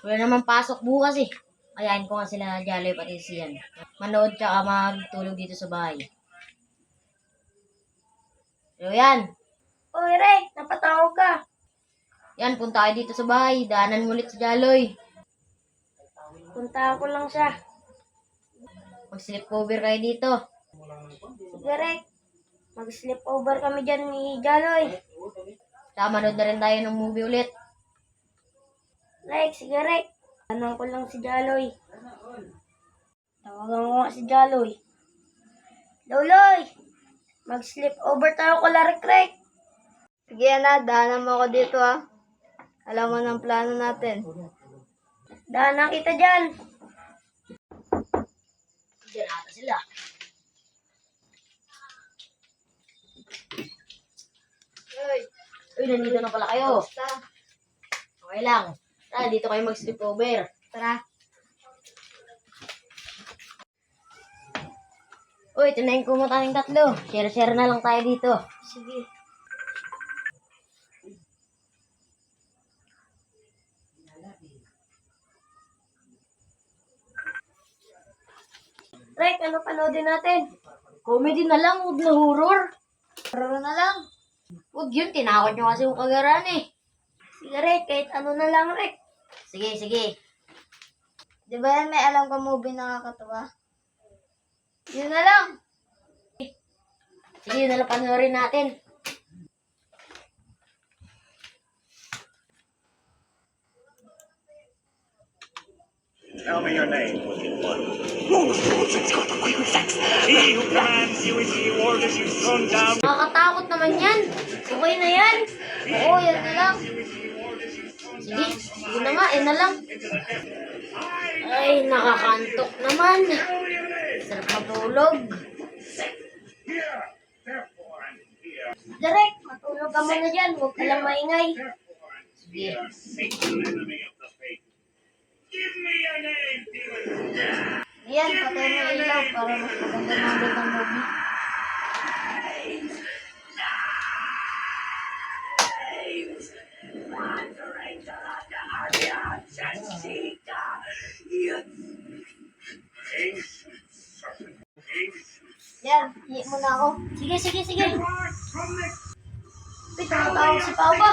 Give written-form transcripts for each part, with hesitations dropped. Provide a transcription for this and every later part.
Wala naman pasok bukas eh. Ayain ko nga sila Jaloy pati si Ian. Manood tsaka magtulog dito sa bahay. So yan. Oy, Rek, napatawag ka. Yan, punta kayo dito sa bahay. Daanan mo ulit si Jaloy. Punta ko lang siya. Mag-sleepover kayo dito. Sige, Rek. Mag-sleep over kami dyan ni Jaloy. Tsaka manood na rin tayo ng movie ulit. Rek, sige, Rek. Tanong ko lang si Jaloy. Tawagan ko nga si Jaloy. Loloy! Mag-sleep over tayo ko Rek, Rek. Sige na, daanan mo ako dito ha. Alam mo ng plano natin. Daanan kita dyan. Diyan ata sila. Uy, nandito na pala kayo. Okay lang. Tara, dito kayo mag-sleepover. Tara. Uy, ito na yung kumot aming tatlo. Share-share na lang tayo dito. Sige. Rek, ano panoodin natin? Comedy na lang, huwag na horror. Pero na lang. Huwag yun, tinakot nyo kasi yung kagaran eh. Sige, Rek, kahit ano na lang, Rek. Sige, sige. Di ba yan may alam ka movie nakakatawa? Yun na lang. Sige, yun na lang panoorin natin. Tell me your name. He who commands you is he who orders you thrown down. Nakakatakot naman yan. Okay na yan. Oo, yan na lang. Sige, sige na nga, yun na lang. Ay, nakakantok naman. Sarap matulog. Direk, matulog ka muna dyan. Huwag ka lang maingay. Sige. Give me your name, demon. Yan, patay mo ilaw para mas maganda namin ang movie. Yan, hihit mo na ako. Sige, sige, sige. Uy, tumatawag si Pao ba?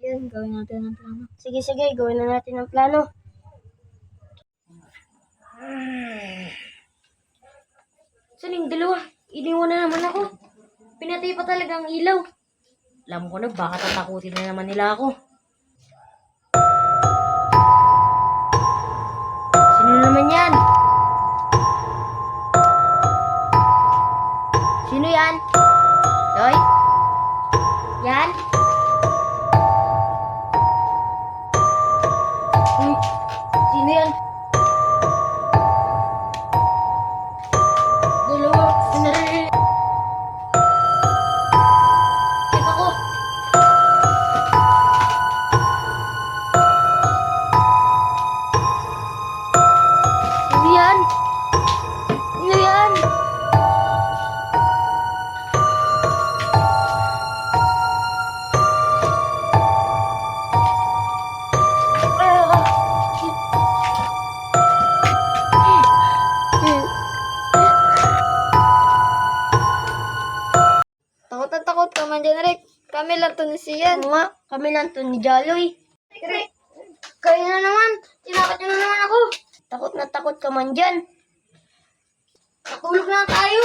Yan, gawin natin ang plano. Sige, sige. Gawin na natin ang plano. Saan yung dalawa? Iniwan na naman ako. Pinatay pa talaga ang ilaw. Alam ko na, baka tatakutin na naman nila ako. Sino naman yan? Sino yan? Loy? Yan? Uy, sino yan? Dalawa, pinarili. Teka ko. Sino yan? Sino yan? Takot na takot ka man dyan, Rick. Kami lang to ni Sian. Oo nga, kami lang to ni Jaloy. Rick, kayo na naman. Tinakot nyo na naman ako. Takot na takot ka man dyan. Natulog na tayo.